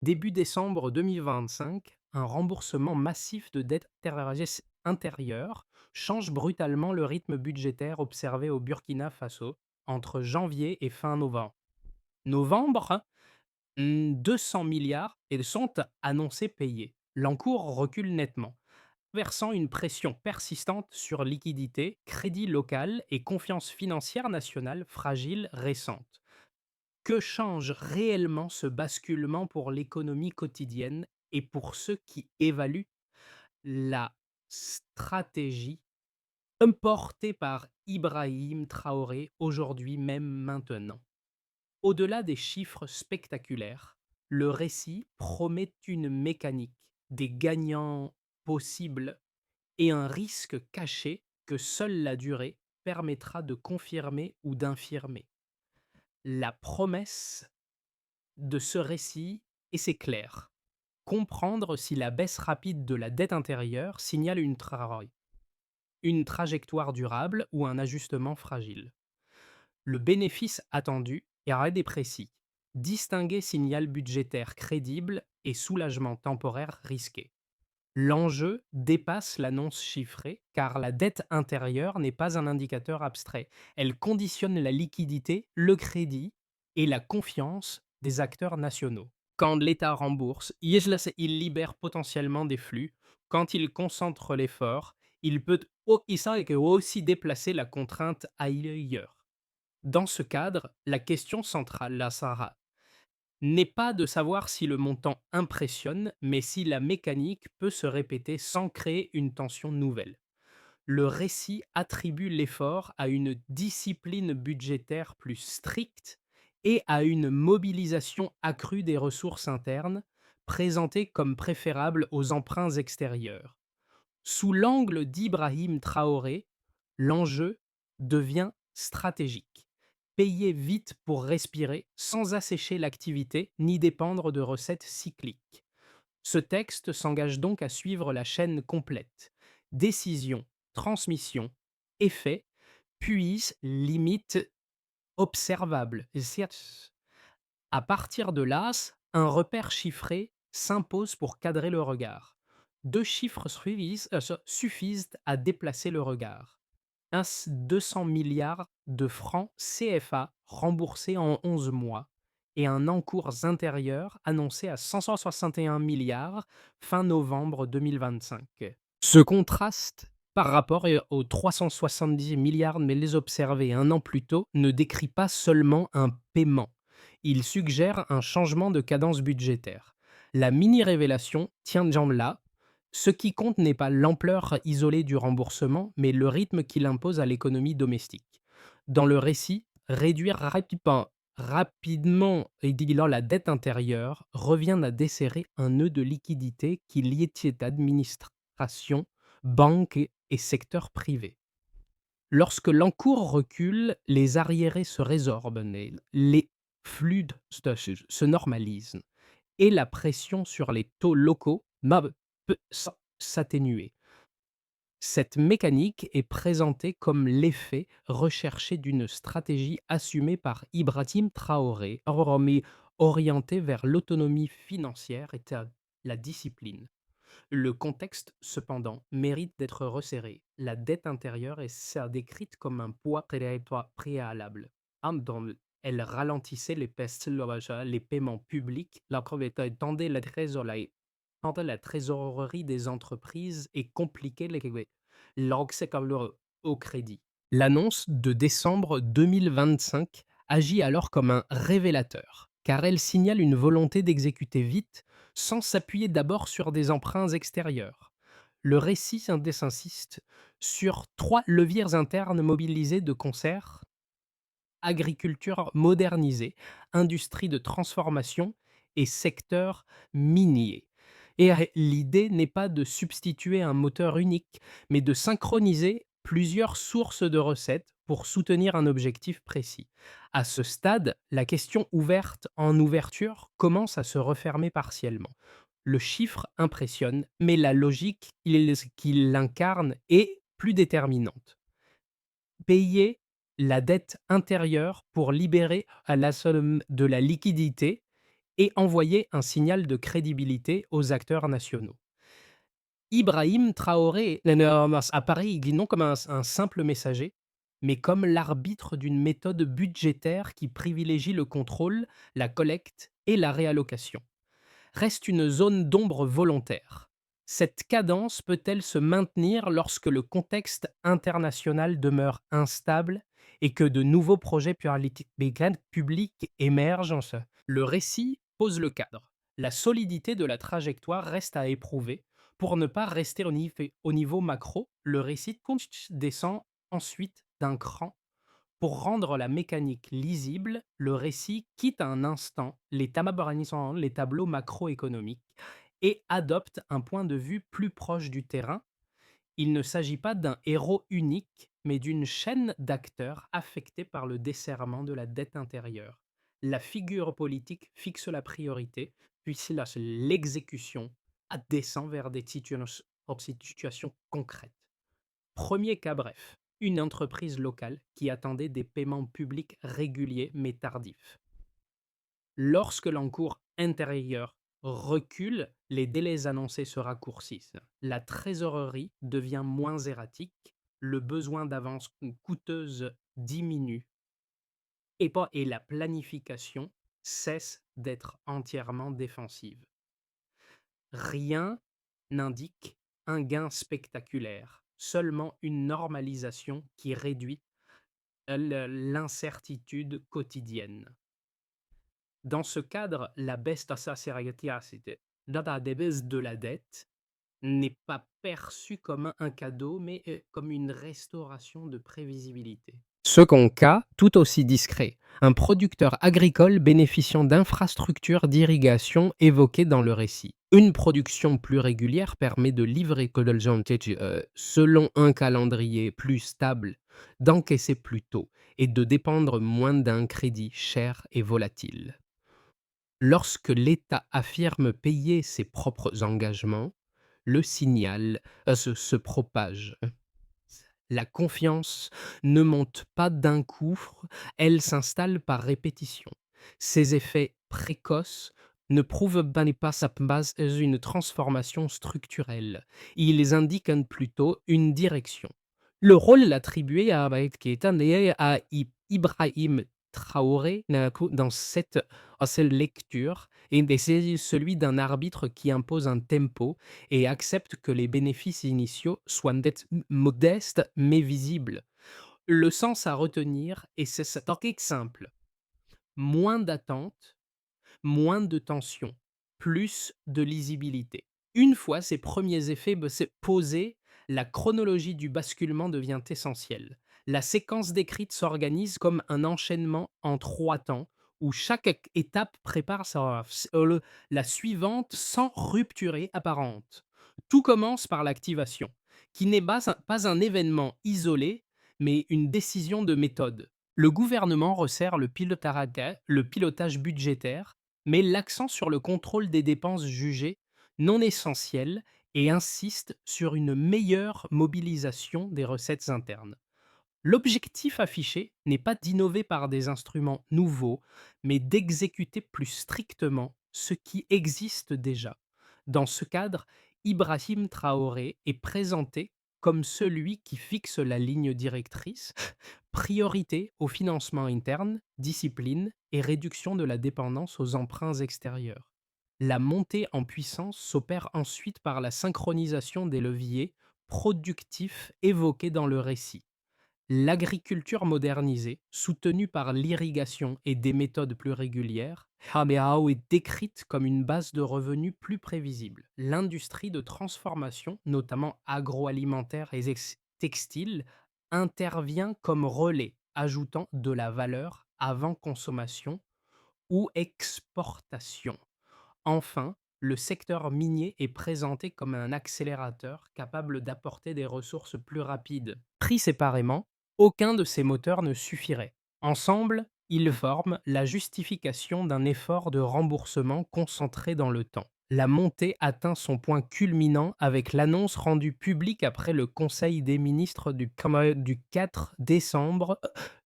Début décembre 2025, un remboursement massif de dettes intérieures change brutalement le rythme budgétaire observé au Burkina Faso entre janvier et fin novembre. Novembre, 200 milliards et sont annoncés payés. L'encours recule nettement, versant une pression persistante sur liquidités, crédit local et confiance financière nationale fragile récente. Que change réellement ce basculement pour l'économie quotidienne et pour ceux qui évaluent la stratégie importée par Ibrahim Traoré aujourd'hui, même maintenant? Au-delà des chiffres spectaculaires, le récit promet une mécanique, des gagnants possibles et un risque caché que seule la durée permettra de confirmer ou d'infirmer. La promesse de ce récit, et c'est clair, comprendre si la baisse rapide de la dette intérieure signale une trajectoire durable ou un ajustement fragile. Le bénéfice attendu est raide et précis. Distinguer signal budgétaire crédible et soulagement temporaire risqué. L'enjeu dépasse l'annonce chiffrée car la dette intérieure n'est pas un indicateur abstrait. Elle conditionne la liquidité, le crédit et la confiance des acteurs nationaux. Quand l'État rembourse, il libère potentiellement des flux. Quand il concentre l'effort, il peut aussi déplacer la contrainte ailleurs. Dans ce cadre, la question centrale, la Sarah, n'est pas de savoir si le montant impressionne, mais si la mécanique peut se répéter sans créer une tension nouvelle. Le récit attribue l'effort à une discipline budgétaire plus stricte et à une mobilisation accrue des ressources internes, présentées comme préférables aux emprunts extérieurs. Sous l'angle d'Ibrahim Traoré, l'enjeu devient stratégique. Payer vite pour respirer sans assécher l'activité ni dépendre de recettes cycliques. Ce texte s'engage donc à suivre la chaîne complète. Décision, transmission, effet, puis limite observable. À partir de là, un repère chiffré s'impose pour cadrer le regard. Deux chiffres suffisent à déplacer le regard. 200 milliards de francs CFA remboursés en 11 mois et un encours intérieur annoncé à 561 milliards fin novembre 2025. Ce contraste par rapport aux 370 milliards mais les observés un an plus tôt ne décrit pas seulement un paiement, il suggère un changement de cadence budgétaire. La mini-révélation tient déjà là. Ce qui compte n'est pas l'ampleur isolée du remboursement, mais le rythme qu'il impose à l'économie domestique. Dans le récit, réduire rapidement et diluant la dette intérieure revient à desserrer un nœud de liquidité qui liait administration, banques et secteur privé. Lorsque l'encours recule, les arriérés se résorbent, les flux se normalisent et la pression sur les taux locaux peut s'atténuer. Cette mécanique est présentée comme l'effet recherché d'une stratégie assumée par Ibrahim Traoré, orientée vers l'autonomie financière et la discipline. Le contexte, cependant, mérite d'être resserré. La dette intérieure est décrite comme un poids préalable. Elle ralentissait les paiements publics, la tendait la trésorerie des entreprises et compliquait l'accès au crédit. L'annonce de décembre 2025 agit alors comme un révélateur, car elle signale une volonté d'exécuter vite sans s'appuyer d'abord sur des emprunts extérieurs. Le récit insiste sur trois leviers internes mobilisés de concert: agriculture modernisée, industrie de transformation et secteur minier. Et l'idée n'est pas de substituer un moteur unique, mais de synchroniser plusieurs sources de recettes pour soutenir un objectif précis. À ce stade, la question ouverte en ouverture commence à se refermer partiellement. Le chiffre impressionne, mais la logique qu'il incarne est plus déterminante. Payer la dette intérieure pour libérer à la somme de la liquidité et envoyer un signal de crédibilité aux acteurs nationaux. Ibrahim Traoré apparaît non comme un simple messager, mais comme l'arbitre d'une méthode budgétaire qui privilégie le contrôle, la collecte et la réallocation. Reste une zone d'ombre volontaire. Cette cadence peut-elle se maintenir lorsque le contexte international demeure instable et que de nouveaux projets publics émergent? Le récit pose le cadre. La solidité de la trajectoire reste à éprouver. Pour ne pas rester au niveau macro, le récit descend ensuite d'un cran. Pour rendre la mécanique lisible, le récit quitte un instant les tableaux macroéconomiques et adopte un point de vue plus proche du terrain. Il ne s'agit pas d'un héros unique, mais d'une chaîne d'acteurs affectés par le desserrement de la dette intérieure. La figure politique fixe la priorité, puis l'exécution descend vers des situations concrètes. Premier cas bref, une entreprise locale qui attendait des paiements publics réguliers mais tardifs. Lorsque l'encours intérieur recule, les délais annoncés se raccourcissent. La trésorerie devient moins erratique, le besoin d'avance coûteuse diminue et la planification cesse d'être entièrement défensive. Rien n'indique un gain spectaculaire, seulement une normalisation qui réduit l'incertitude quotidienne. Dans ce cadre, la baisse de la dette n'est pas perçue comme un cadeau, mais comme une restauration de prévisibilité. Second cas, tout aussi discret, un producteur agricole bénéficiant d'infrastructures d'irrigation évoquées dans le récit. Une production plus régulière permet de livrer selon un calendrier plus stable, d'encaisser plus tôt et de dépendre moins d'un crédit cher et volatile. Lorsque l'État affirme payer ses propres engagements, le signal se propage. La confiance ne monte pas d'un coup, elle s'installe par répétition. Ces effets précoces ne prouvent pas sa base une transformation structurelle. Ils indiquent plutôt une direction. Le rôle attribué à Ibrahim Traoré dans cette lecture est celui d'un arbitre qui impose un tempo et accepte que les bénéfices initiaux soient modestes mais visibles. Le sens à retenir est simple. Moins d'attente, moins de tension, plus de lisibilité. Une fois ces premiers effets posés, la chronologie du basculement devient essentielle. La séquence décrite s'organise comme un enchaînement en 3 temps, où chaque étape prépare la suivante sans rupture apparente. Tout commence par l'activation, qui n'est pas un événement isolé, mais une décision de méthode. Le gouvernement resserre le pilotage budgétaire, met l'accent sur le contrôle des dépenses jugées non essentielles et insiste sur une meilleure mobilisation des recettes internes. L'objectif affiché n'est pas d'innover par des instruments nouveaux, mais d'exécuter plus strictement ce qui existe déjà. Dans ce cadre, Ibrahim Traoré est présenté comme celui qui fixe la ligne directrice, priorité au financement interne, discipline et réduction de la dépendance aux emprunts extérieurs. La montée en puissance s'opère ensuite par la synchronisation des leviers productifs évoqués dans le récit. L'agriculture modernisée, soutenue par l'irrigation et des méthodes plus régulières, est décrite comme une base de revenus plus prévisible. L'industrie de transformation, notamment agroalimentaire et textile, intervient comme relais, ajoutant de la valeur avant consommation ou exportation. Enfin, le secteur minier est présenté comme un accélérateur capable d'apporter des ressources plus rapides. Pris séparément, aucun de ces moteurs ne suffirait. Ensemble, ils forment la justification d'un effort de remboursement concentré dans le temps. La montée atteint son point culminant avec l'annonce rendue publique après le Conseil des ministres du 4 décembre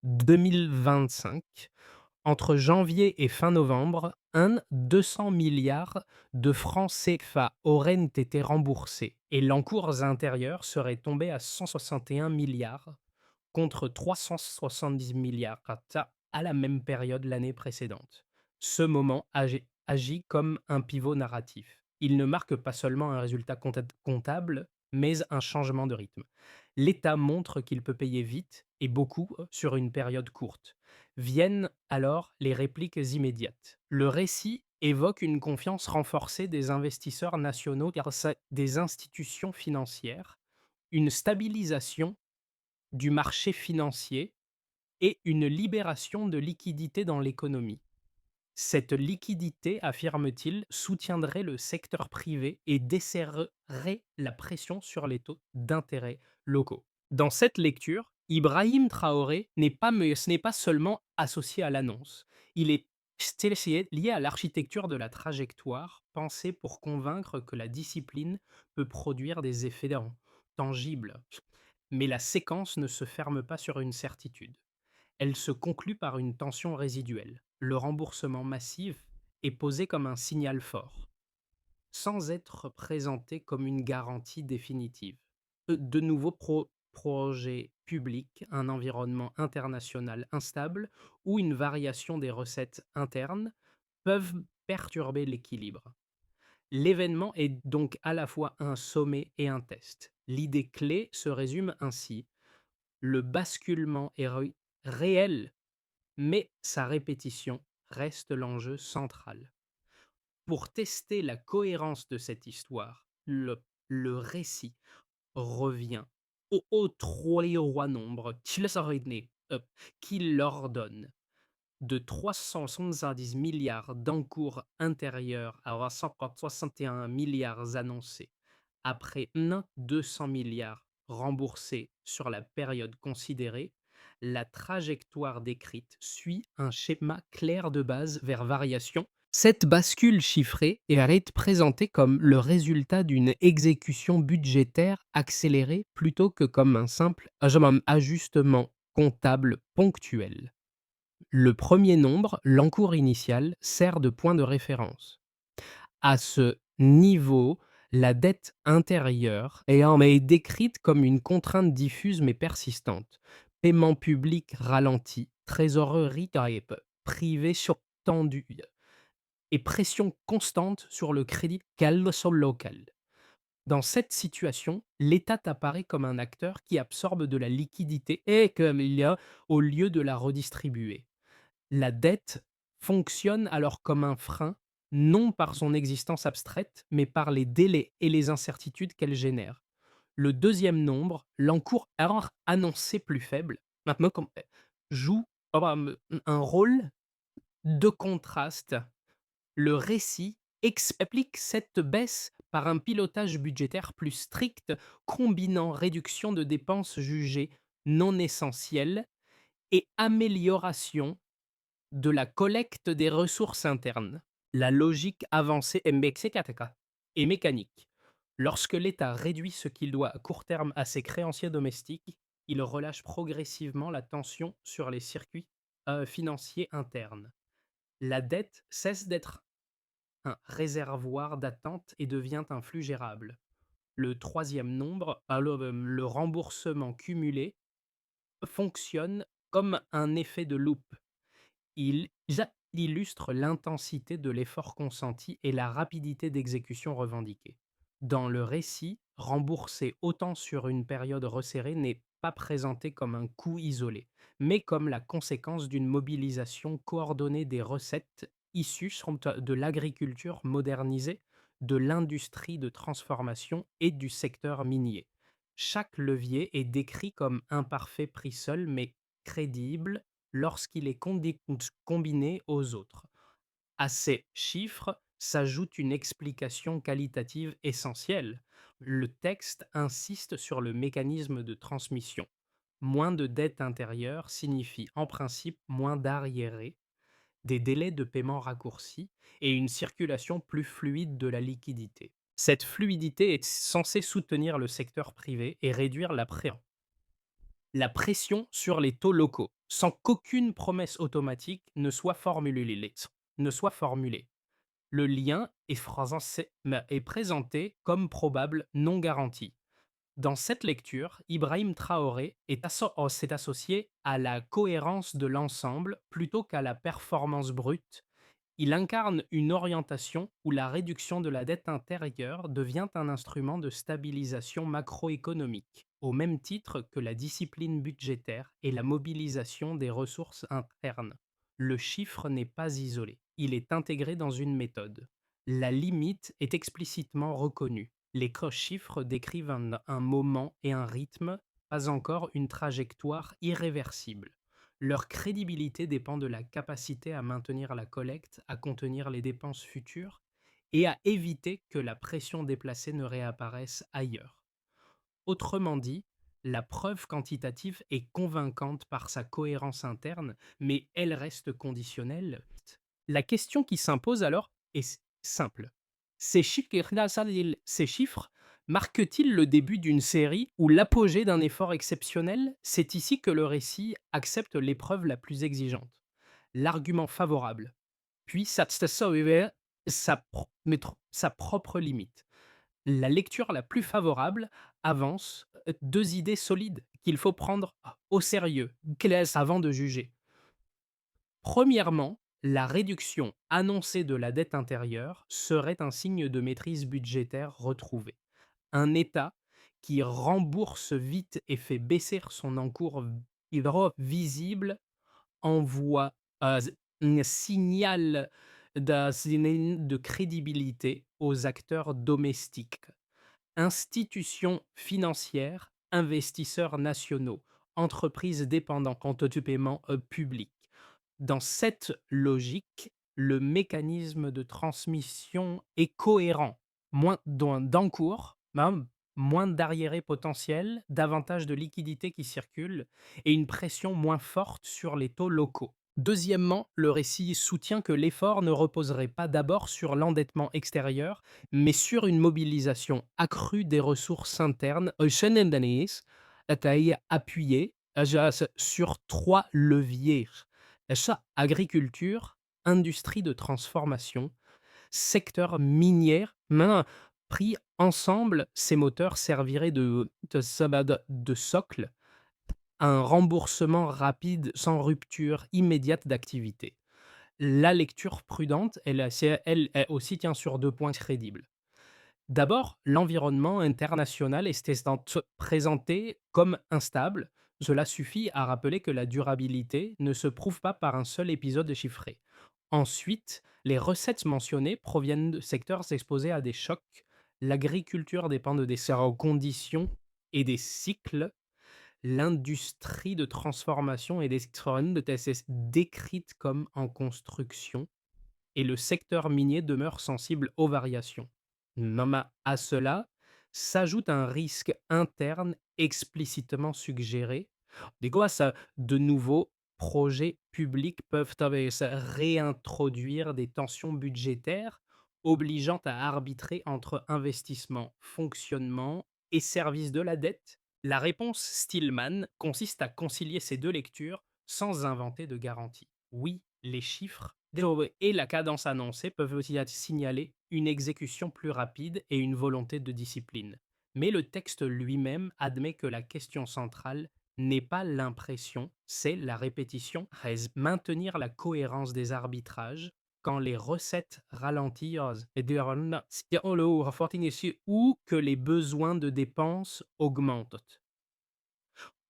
2025. Entre janvier et fin novembre, 200 milliards de francs CFA auraient été remboursés et l'encours intérieur serait tombé à 161 milliards contre 370 milliards à la même période l'année précédente. Ce moment agit comme un pivot narratif. Il ne marque pas seulement un résultat comptable, mais un changement de rythme. L'État montre qu'il peut payer vite et beaucoup sur une période courte. Viennent alors les répliques immédiates. Le récit évoque une confiance renforcée des investisseurs nationaux grâce à des institutions financières, une stabilisation du marché financier et une libération de liquidités dans l'économie. Cette liquidité, affirme-t-il, soutiendrait le secteur privé et desserrerait la pression sur les taux d'intérêt locaux. Dans cette lecture, Ibrahim Traoré ce n'est pas seulement associé à l'annonce, il est lié à l'architecture de la trajectoire, pensée pour convaincre que la discipline peut produire des effets tangibles. Mais la séquence ne se ferme pas sur une certitude. Elle se conclut par une tension résiduelle. Le remboursement massif est posé comme un signal fort, sans être présenté comme une garantie définitive. De nouveaux projets publics, un environnement international instable ou une variation des recettes internes peuvent perturber l'équilibre. L'événement est donc à la fois un sommet et un test. L'idée clé se résume ainsi: le basculement est réel, mais sa répétition reste l'enjeu central. Pour tester la cohérence de cette histoire, le récit revient aux trois rois nombres qu'il ordonne de 370 milliards d'encours intérieurs à 161 milliards annoncés, après 200 milliards remboursés sur la période considérée, la trajectoire décrite suit un schéma clair de base vers variation. Cette bascule chiffrée est présentée comme le résultat d'une exécution budgétaire accélérée plutôt que comme un simple ajustement comptable ponctuel. Le premier nombre, l'encours initial, sert de point de référence. À ce niveau, la dette intérieure est décrite comme une contrainte diffuse mais persistante. Paiement public ralenti, trésorerie privée surtendue et pression constante sur le crédit local. Dans cette situation, l'État apparaît comme un acteur qui absorbe de la liquidité et comme il y a au lieu de la redistribuer. La dette fonctionne alors comme un frein, non par son existence abstraite, mais par les délais et les incertitudes qu'elle génère. Le deuxième nombre, l'encours annoncé plus faible, maintenant joue un rôle de contraste. Le récit explique cette baisse par un pilotage budgétaire plus strict, combinant réduction de dépenses jugées non essentielles et amélioration de la collecte des ressources internes. La logique avancée est mécanique. Lorsque l'État réduit ce qu'il doit à court terme à ses créanciers domestiques, il relâche progressivement la tension sur les circuits financiers internes. La dette cesse d'être un réservoir d'attente et devient un flux gérable. Le troisième nombre, le remboursement cumulé, fonctionne comme un effet de loupe. Il illustre l'intensité de l'effort consenti et la rapidité d'exécution revendiquée. Dans le récit, rembourser autant sur une période resserrée n'est pas présenté comme un coût isolé, mais comme la conséquence d'une mobilisation coordonnée des recettes issues de l'agriculture modernisée, de l'industrie de transformation et du secteur minier. Chaque levier est décrit comme imparfait pris seul, mais crédible lorsqu'il est combiné aux autres. À ces chiffres s'ajoute une explication qualitative essentielle. Le texte insiste sur le mécanisme de transmission. Moins de dette intérieure signifie en principe moins d'arriérés, des délais de paiement raccourcis et une circulation plus fluide de la liquidité. Cette fluidité est censée soutenir le secteur privé et réduire la pression sur les taux locaux, sans qu'aucune promesse automatique ne soit formulée. ne soit formulé. Le lien est présenté comme probable non garanti. Dans cette lecture, Ibrahim Traoré s'est associé à la cohérence de l'ensemble plutôt qu'à la performance brute. Il incarne une orientation où la réduction de la dette intérieure devient un instrument de stabilisation macroéconomique, au même titre que la discipline budgétaire et la mobilisation des ressources internes. Le chiffre n'est pas isolé, il est intégré dans une méthode. La limite est explicitement reconnue. Les chiffres décrivent un moment et un rythme, pas encore une trajectoire irréversible. Leur crédibilité dépend de la capacité à maintenir la collecte, à contenir les dépenses futures et à éviter que la pression déplacée ne réapparaisse ailleurs. Autrement dit, la preuve quantitative est convaincante par sa cohérence interne, mais elle reste conditionnelle. La question qui s'impose alors est simple. Ces chiffres marquent-ils le début d'une série ou l'apogée d'un effort exceptionnel? C'est ici que le récit accepte l'épreuve la plus exigeante, l'argument favorable, puis sa propre limite. La lecture la plus favorable avance deux idées solides qu'il faut prendre au sérieux avant de juger. Premièrement, la réduction annoncée de la dette intérieure serait un signe de maîtrise budgétaire retrouvée. Un État qui rembourse vite et fait baisser son encours visible envoie un signal de crédibilité aux acteurs domestiques, institutions financières, investisseurs nationaux, entreprises dépendantes du paiement public. Dans cette logique, le mécanisme de transmission est cohérent. Moins d'encours, moins d'arriérés potentiels, davantage de liquidités qui circulent et une pression moins forte sur les taux locaux. Deuxièmement, le récit soutient que l'effort ne reposerait pas d'abord sur l'endettement extérieur, mais sur une mobilisation accrue des ressources internes, appuyée sur trois leviers. Agriculture, industrie de transformation, secteur minier. Pris ensemble, ces moteurs serviraient de socle à un remboursement rapide sans rupture immédiate d'activité. La lecture prudente, elle aussi tient sur deux points crédibles. D'abord, l'environnement international est présenté comme instable. Cela suffit à rappeler que la durabilité ne se prouve pas par un seul épisode chiffré. Ensuite, les recettes mentionnées proviennent de secteurs exposés à des chocs. L'agriculture dépend de des conditions et des cycles. L'industrie de transformation et d'électronique de TSS décrite comme en construction et le secteur minier demeure sensible aux variations. À cela s'ajoute un risque interne explicitement suggéré. De nouveaux projets publics peuvent réintroduire des tensions budgétaires, obligeant à arbitrer entre investissement, fonctionnement et service de la dette. La réponse Stillman consiste à concilier ces deux lectures sans inventer de garantie. Oui, les chiffres et la cadence annoncée peuvent aussi signaler une exécution plus rapide et une volonté de discipline. Mais le texte lui-même admet que la question centrale n'est pas l'impression, c'est la répétition. Maintenir la cohérence des arbitrages quand les recettes ralentissent ou que les besoins de dépenses augmentent.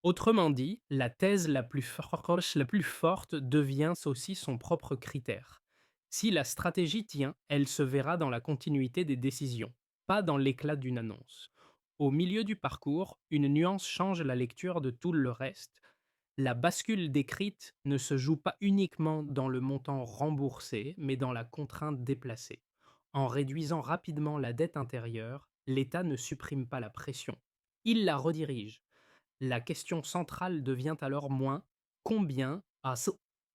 Autrement dit, la thèse la plus forte devient aussi son propre critère. Si la stratégie tient, elle se verra dans la continuité des décisions, pas dans l'éclat d'une annonce. Au milieu du parcours, une nuance change la lecture de tout le reste. La bascule décrite ne se joue pas uniquement dans le montant remboursé, mais dans la contrainte déplacée. En réduisant rapidement la dette intérieure, l'État ne supprime pas la pression, il la redirige. La question centrale devient alors moins combien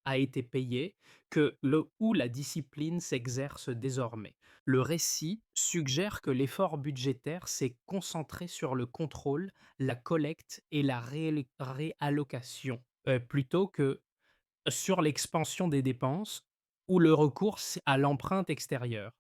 a été payé que où la discipline s'exerce désormais. Le récit suggère que l'effort budgétaire s'est concentré sur le contrôle, la collecte et la réallocation, plutôt que sur l'expansion des dépenses ou le recours à l'empreinte extérieure.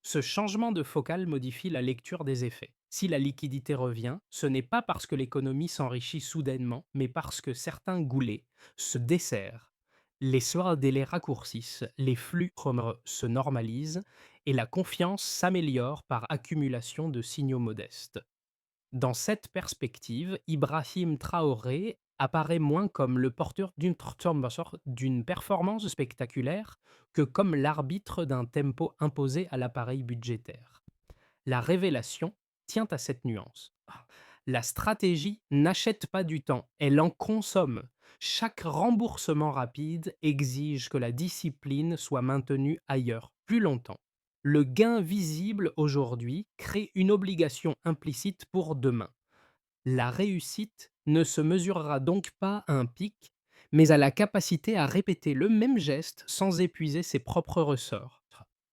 Ce changement de focale modifie la lecture des effets. Si la liquidité revient, ce n'est pas parce que l'économie s'enrichit soudainement, mais parce que certains goulets se desserrent. Les délais raccourcissent, les flux se normalisent et la confiance s'améliore par accumulation de signaux modestes. Dans cette perspective, Ibrahim Traoré apparaît moins comme le porteur d'une performance spectaculaire que comme l'arbitre d'un tempo imposé à l'appareil budgétaire. La révélation tient à cette nuance. La stratégie n'achète pas du temps, elle en consomme. Chaque remboursement rapide exige que la discipline soit maintenue ailleurs plus longtemps. Le gain visible aujourd'hui crée une obligation implicite pour demain. La réussite ne se mesurera donc pas à un pic, mais à la capacité à répéter le même geste sans épuiser ses propres ressorts.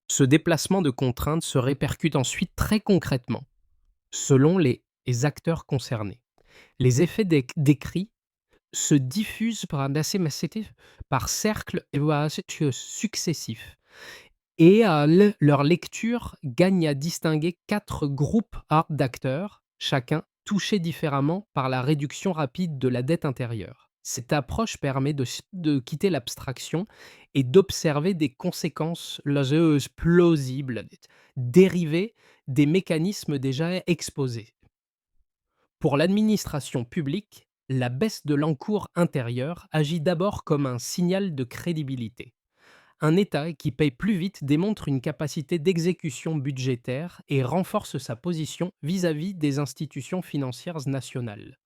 Ce déplacement de contraintes se répercute ensuite très concrètement, selon les acteurs concernés. Les effets décrits se diffusent par cercles successifs et leur lecture gagne à distinguer quatre groupes d'acteurs, chacun touché différemment par la réduction rapide de la dette intérieure. Cette approche permet de quitter l'abstraction et d'observer des conséquences plausibles dérivées des mécanismes déjà exposés. Pour l'administration publique, la baisse de l'encours intérieur agit d'abord comme un signal de crédibilité. Un État qui paye plus vite démontre une capacité d'exécution budgétaire et renforce sa position vis-à-vis des institutions financières nationales.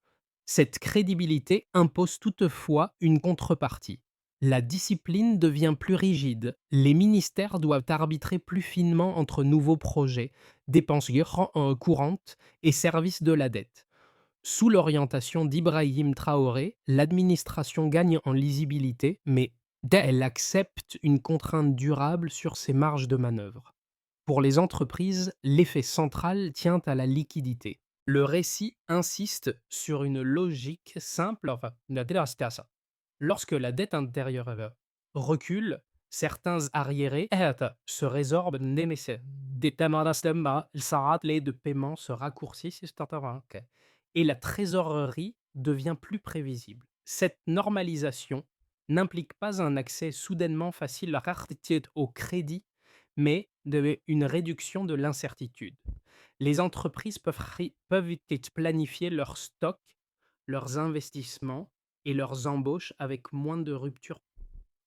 Cette crédibilité impose toutefois une contrepartie. La discipline devient plus rigide, les ministères doivent arbitrer plus finement entre nouveaux projets, dépenses courantes et services de la dette. Sous l'orientation d'Ibrahim Traoré, l'administration gagne en lisibilité, mais elle accepte une contrainte durable sur ses marges de manœuvre. Pour les entreprises, l'effet central tient à la liquidité. Le récit insiste sur une logique simple, enfin, c'était à ça. Lorsque la dette intérieure recule, certains arriérés se résorbent, des les de paiement se raccourcissent, et la trésorerie devient plus prévisible. Cette normalisation n'implique pas un accès soudainement facile au crédit, mais une réduction de l'incertitude. Les entreprises peuvent planifier leurs stocks, leurs investissements et leurs embauches avec moins de ruptures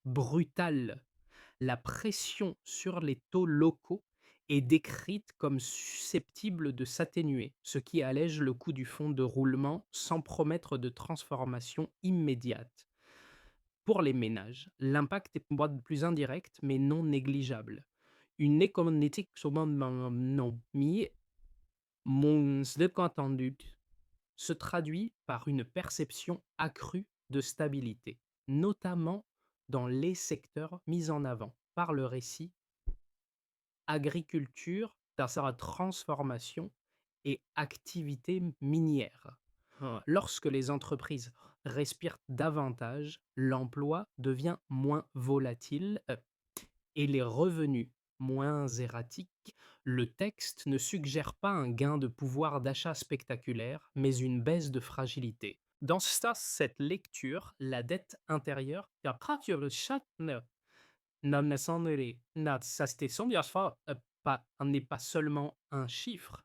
brutales. La pression sur les taux locaux est décrite comme susceptible de s'atténuer, ce qui allège le coût du fonds de roulement sans promettre de transformation immédiate. Pour les ménages, l'impact est plus indirect mais non négligeable. Une économie non mon décontendu se traduit par une perception accrue de stabilité, notamment dans les secteurs mis en avant par le récit agriculture, dans sa transformation et activité minière. Lorsque les entreprises respirent davantage, l'emploi devient moins volatile et les revenus moins erratiques. Le texte ne suggère pas un gain de pouvoir d'achat spectaculaire, mais une baisse de fragilité. Dans cette lecture, la dette intérieure n'est pas seulement un chiffre,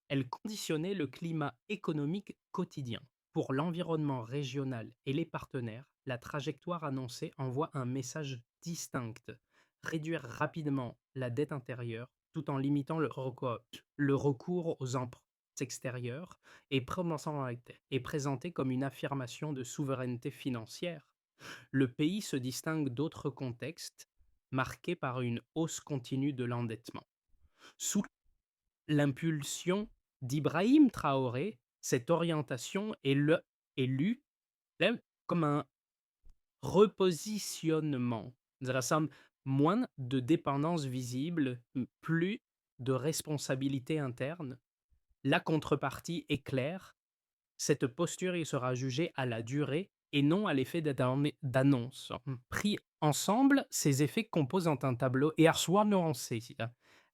elle conditionnait le climat économique quotidien. Pour l'environnement régional et les partenaires, la trajectoire annoncée envoie un message distinct: réduire rapidement la dette intérieure tout en limitant le recours aux emprunts extérieurs est présenté comme une affirmation de souveraineté financière. Le pays se distingue d'autres contextes marqués par une hausse continue de l'endettement. Sous l'impulsion d'Ibrahim Traoré, cette orientation est lue comme un repositionnement. Ça ressemble moins de dépendance visible, plus de responsabilité interne. La contrepartie est claire. Cette posture il sera jugée à la durée et non à l'effet d'annonce. Pris Ensemble, ces effets composent en un tableau et soit nuancé.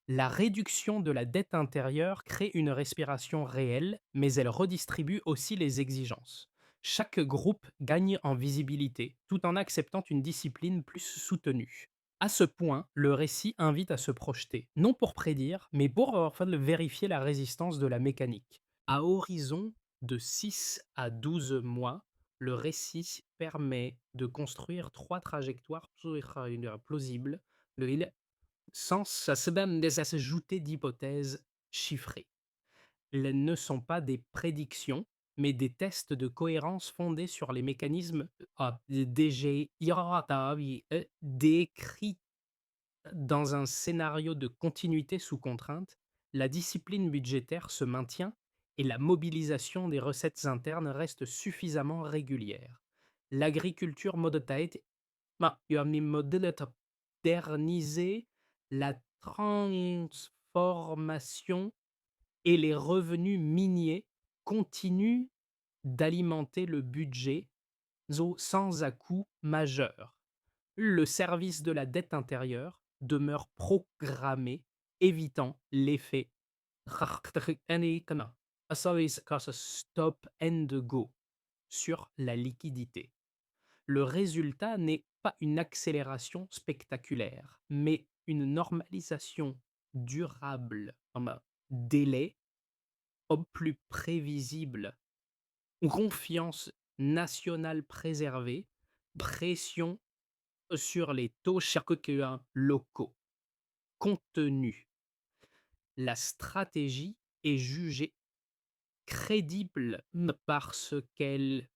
La réduction de la dette intérieure crée une respiration réelle, mais elle redistribue aussi les exigences. Chaque groupe gagne en visibilité, tout en acceptant une discipline plus soutenue. À ce point, le récit invite à se projeter, non pour prédire, mais pour vérifier la résistance de la mécanique. À horizon de 6 à 12 mois, le récit permet de construire 3 trajectoires plausibles, sans même s'ajouter d'hypothèses chiffrées. Elles ne sont pas des prédictions, mais des tests de cohérence fondés sur les mécanismes décrits dans un scénario de continuité sous contrainte. La discipline budgétaire se maintient et la mobilisation des recettes internes reste suffisamment régulière. L'agriculture moderniser la transformation et les revenus miniers continuent d'alimenter le budget sans à-coup majeur. Le service de la dette intérieure demeure programmé, évitant l'effet stop and go sur la liquidité. Le résultat n'est pas une accélération spectaculaire, mais une normalisation durable en mode délai, plus prévisible, confiance nationale préservée, pression sur les taux chacun locaux. Contenu. La stratégie est jugée crédible parce qu'elle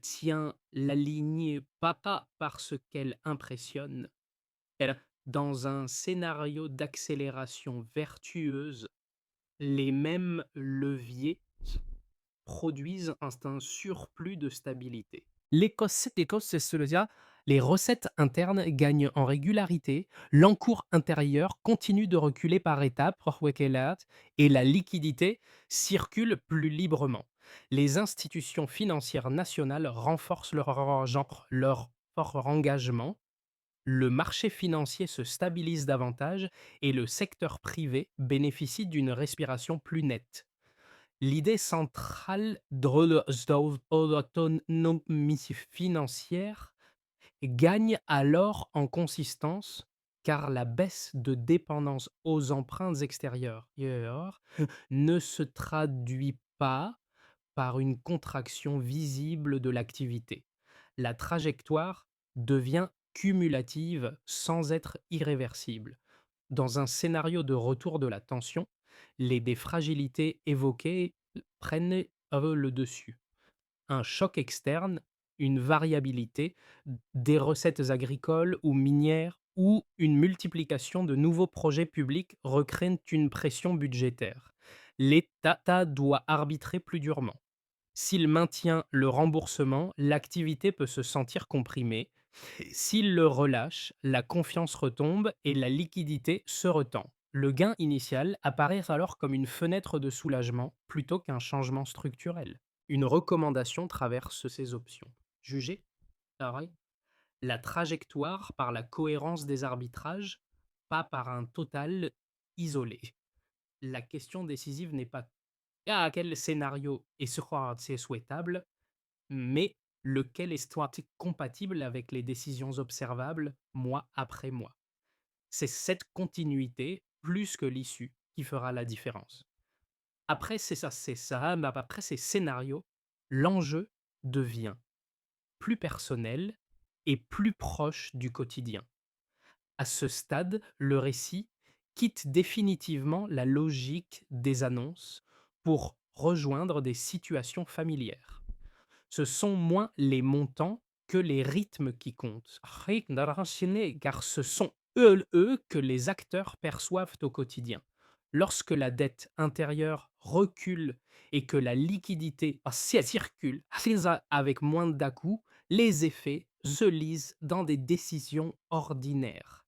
tient la lignée, pas parce qu'elle impressionne. Elle, dans un scénario d'accélération vertueuse, les mêmes leviers produisent un surplus de stabilité. L'Écosse, c'est cela. Les recettes internes gagnent en régularité, l'encours intérieur continue de reculer par étapes, et la liquidité circule plus librement. Les institutions financières nationales renforcent leur fort engagement, le marché financier se stabilise davantage et le secteur privé bénéficie d'une respiration plus nette. L'idée centrale de l'autonomie financière gagne alors en consistance car la baisse de dépendance aux emprunts extérieurs ne se traduit pas par une contraction visible de l'activité. La trajectoire devient cumulative sans être irréversible. Dans un scénario de retour de la tension, des fragilités évoquées prennent le dessus. Un choc externe, une variabilité des recettes agricoles ou minières ou une multiplication de nouveaux projets publics recréent une pression budgétaire. L'État doit arbitrer plus durement. S'il maintient le remboursement, l'activité peut se sentir comprimée. S'il le relâche, la confiance retombe et la liquidité se retend. Le gain initial apparaît alors comme une fenêtre de soulagement plutôt qu'un changement structurel. Une recommandation traverse ces options. Juger pareil, la trajectoire par la cohérence des arbitrages, pas par un total isolé. La question décisive n'est pas quel scénario est c'est souhaitable, mais lequel est compatible avec les décisions observables mois après mois. C'est cette continuité, plus que l'issue, qui fera la différence. Après, mais après ces scénarios, l'enjeu devient plus personnel et plus proche du quotidien. À ce stade, le récit quitte définitivement la logique des annonces pour rejoindre des situations familières. Ce sont moins les montants que les rythmes qui comptent, car ce sont eux que les acteurs perçoivent au quotidien. Lorsque la dette intérieure recule et que la liquidité si elle circule avec moins d'à-coups, les effets se lisent dans des décisions ordinaires.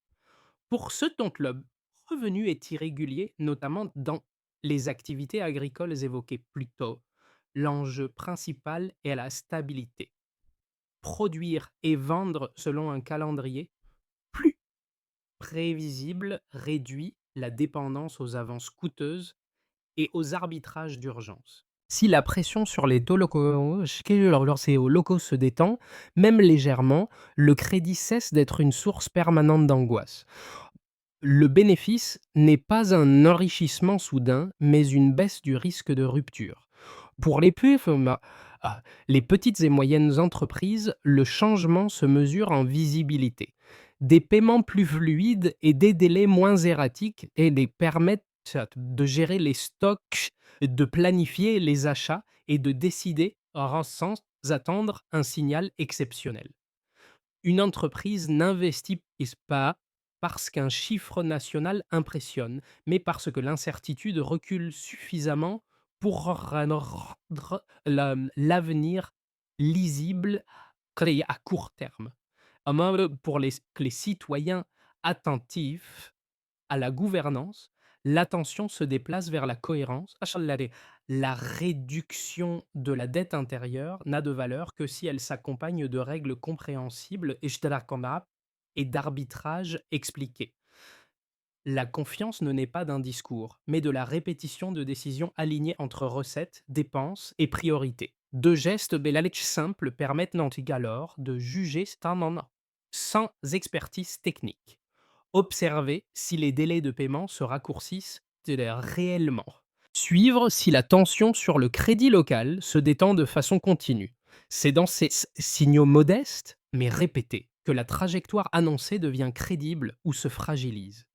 Pour ce dont le revenu est irrégulier, notamment dans les activités agricoles évoquées plus tôt, l'enjeu principal est la stabilité. Produire et vendre selon un calendrier plus prévisible réduit la dépendance aux avances coûteuses et aux arbitrages d'urgence. Si la pression sur les taux locaux se détend, même légèrement, le crédit cesse d'être une source permanente d'angoisse. Le bénéfice n'est pas un enrichissement soudain, mais une baisse du risque de rupture. Pour les petites et moyennes entreprises, le changement se mesure en visibilité. Des paiements plus fluides et des délais moins erratiques et les permettent de gérer les stocks, de planifier les achats et de décider sans attendre un signal exceptionnel. Une entreprise n'investit pas parce qu'un chiffre national impressionne, mais parce que l'incertitude recule suffisamment pour rendre l'avenir lisible à court terme. Pour les citoyens attentifs à la gouvernance, l'attention se déplace vers la cohérence. La réduction de la dette intérieure n'a de valeur que si elle s'accompagne de règles compréhensibles et d'arbitrage expliqué. La confiance ne naît pas d'un discours, mais de la répétition de décisions alignées entre recettes, dépenses et priorités. Deux gestes simples permettent alors de juger sans expertise technique. Observer si les délais de paiement se raccourcissent réellement. Suivre si la tension sur le crédit local se détend de façon continue. C'est dans ces signaux modestes, mais répétés, que la trajectoire annoncée devient crédible ou se fragilise.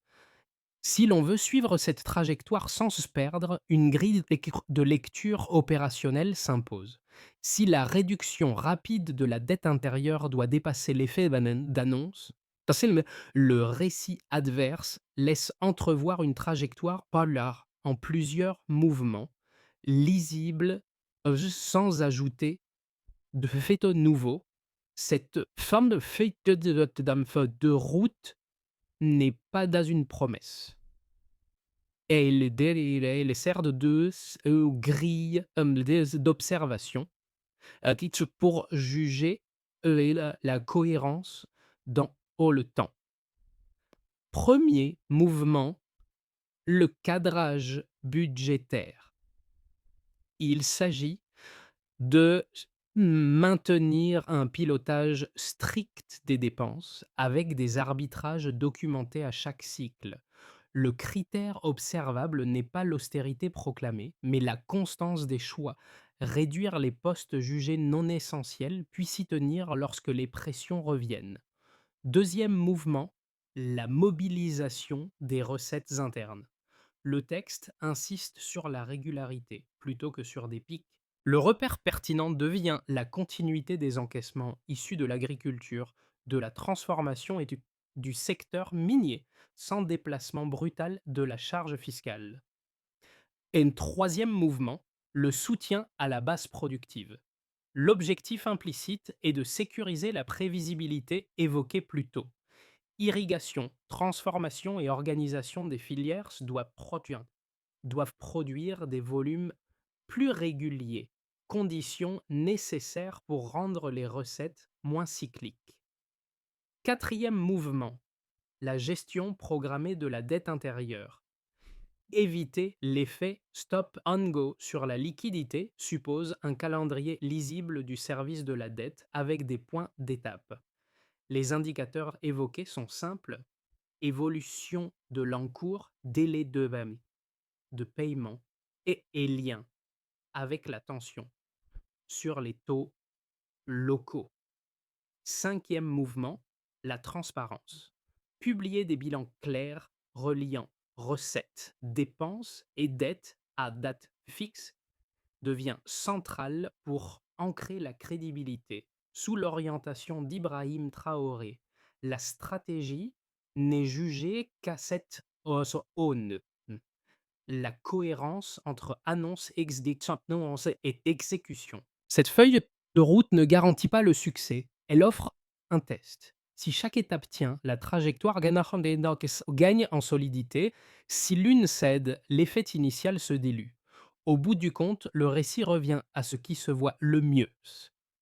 Si l'on veut suivre cette trajectoire sans se perdre, une grille de lecture opérationnelle s'impose. Si la réduction rapide de la dette intérieure doit dépasser l'effet d'annonce, le récit adverse laisse entrevoir une trajectoire polar en plusieurs mouvements, lisibles sans ajouter de fait nouveau. Cette forme de feuille de route n'est pas dans une promesse. Elle sert de grille d'observation pour juger la cohérence dans le temps. Premier mouvement, le cadrage budgétaire. Il s'agit de maintenir un pilotage strict des dépenses avec des arbitrages documentés à chaque cycle. Le critère observable n'est pas l'austérité proclamée, mais la constance des choix. Réduire les postes jugés non essentiels, puis s'y tenir lorsque les pressions reviennent. Deuxième mouvement, la mobilisation des recettes internes. Le texte insiste sur la régularité plutôt que sur des pics. Le repère pertinent devient la continuité des encaissements issus de l'agriculture, de la transformation et du secteur minier, sans déplacement brutal de la charge fiscale. Et un troisième mouvement, le soutien à la base productive. L'objectif implicite est de sécuriser la prévisibilité évoquée plus tôt. Irrigation, transformation et organisation des filières doivent produire des volumes plus réguliers, condition nécessaire pour rendre les recettes moins cycliques. Quatrième mouvement, la gestion programmée de la dette intérieure. Éviter l'effet stop and go sur la liquidité suppose un calendrier lisible du service de la dette avec des points d'étape. Les indicateurs évoqués sont simples: évolution de l'encours, délai de paiement et lien avec la tension sur les taux locaux. Cinquième mouvement, la transparence. Publier des bilans clairs reliant recettes, dépenses et dettes à date fixe devient central pour ancrer la crédibilité. Sous l'orientation d'Ibrahim Traoré, la stratégie n'est jugée qu'à cette aune. La cohérence entre annonce et exécution. Cette feuille de route ne garantit pas le succès, elle offre un test. Si chaque étape tient, la trajectoire gagne en solidité. Si l'une cède, l'effet initial se dilue. Au bout du compte, le récit revient à ce qui se voit le mieux.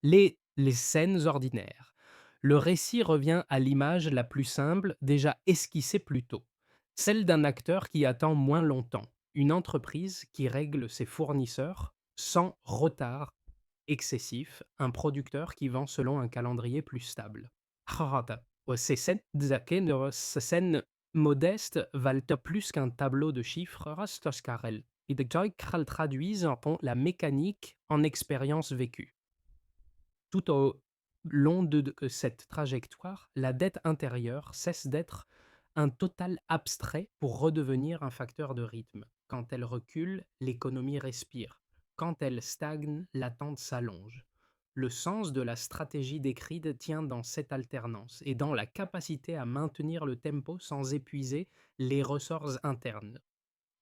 Les Les scènes ordinaires. Le récit revient à l'image la plus simple, déjà esquissée plus tôt. Celle d'un acteur qui attend moins longtemps, une entreprise qui règle ses fournisseurs sans retard excessif, un producteur qui vend selon un calendrier plus stable. Ces scènes modestes valent plus qu'un tableau de chiffres. Et de traduisent la mécanique en expérience vécue. Tout au long de cette trajectoire, la dette intérieure cesse d'être un total abstrait pour redevenir un facteur de rythme. Quand elle recule, l'économie respire. Quand elle stagne, l'attente s'allonge. Le sens de la stratégie décrite tient dans cette alternance et dans la capacité à maintenir le tempo sans épuiser les ressorts internes.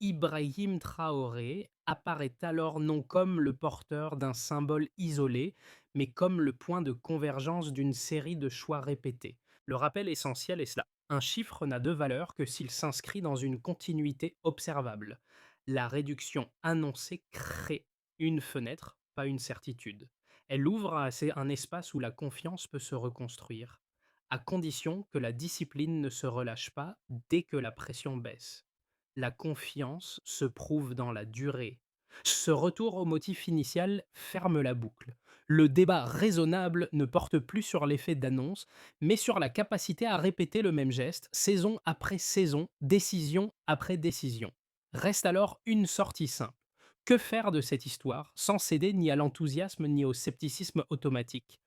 Ibrahim Traoré apparaît alors non comme le porteur d'un symbole isolé, mais comme le point de convergence d'une série de choix répétés. Le rappel essentiel est cela. Un chiffre n'a de valeur que s'il s'inscrit dans une continuité observable. La réduction annoncée crée une fenêtre, pas une certitude. Elle ouvre un espace où la confiance peut se reconstruire, à condition que la discipline ne se relâche pas dès que la pression baisse. La confiance se prouve dans la durée. Ce retour au motif initial ferme la boucle. Le débat raisonnable ne porte plus sur l'effet d'annonce, mais sur la capacité à répéter le même geste, saison après saison, décision après décision. Reste alors une sortie simple. Que faire de cette histoire sans céder ni à l'enthousiasme ni au scepticisme automatique?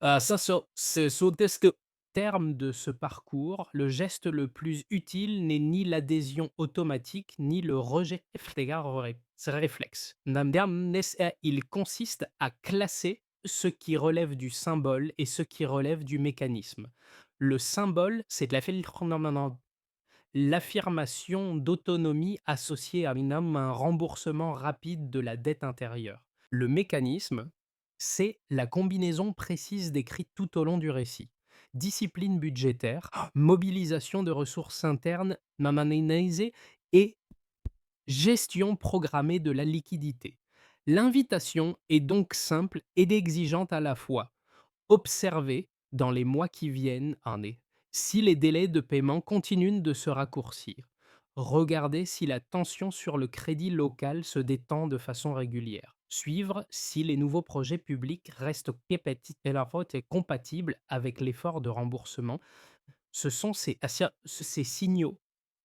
C'est sous ce terme de ce parcours, le geste le plus utile n'est ni l'adhésion automatique, ni le rejet réflexe. Il consiste à classer ce qui relève du symbole et ce qui relève du mécanisme. Le symbole, c'est de l'affirmation d'autonomie associée à un remboursement rapide de la dette intérieure. Le mécanisme, c'est la combinaison précise décrite tout au long du récit. Discipline budgétaire, mobilisation de ressources internes, mamanese, et gestion programmée de la liquidité. L'invitation est donc simple et exigeante à la fois. Observer dans les mois qui viennent si les délais de paiement continuent de se raccourcir. Regardez si la tension sur le crédit local se détend de façon régulière. Suivre si les nouveaux projets publics restent compatibles avec l'effort de remboursement. Ce sont ces signaux,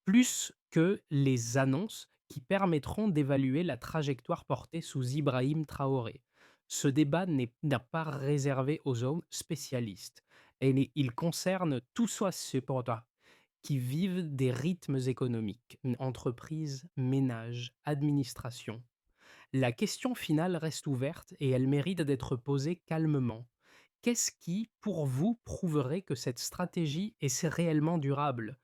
plus que les annonces, qui permettront d'évaluer la trajectoire portée sous Ibrahim Traoré. Ce débat n'est pas réservé aux hommes spécialistes. Il concerne tous ceux qui vivent des rythmes économiques, entreprises, ménages, administration. La question finale reste ouverte et elle mérite d'être posée calmement. Qu'est-ce qui, pour vous, prouverait que cette stratégie est réellement durable?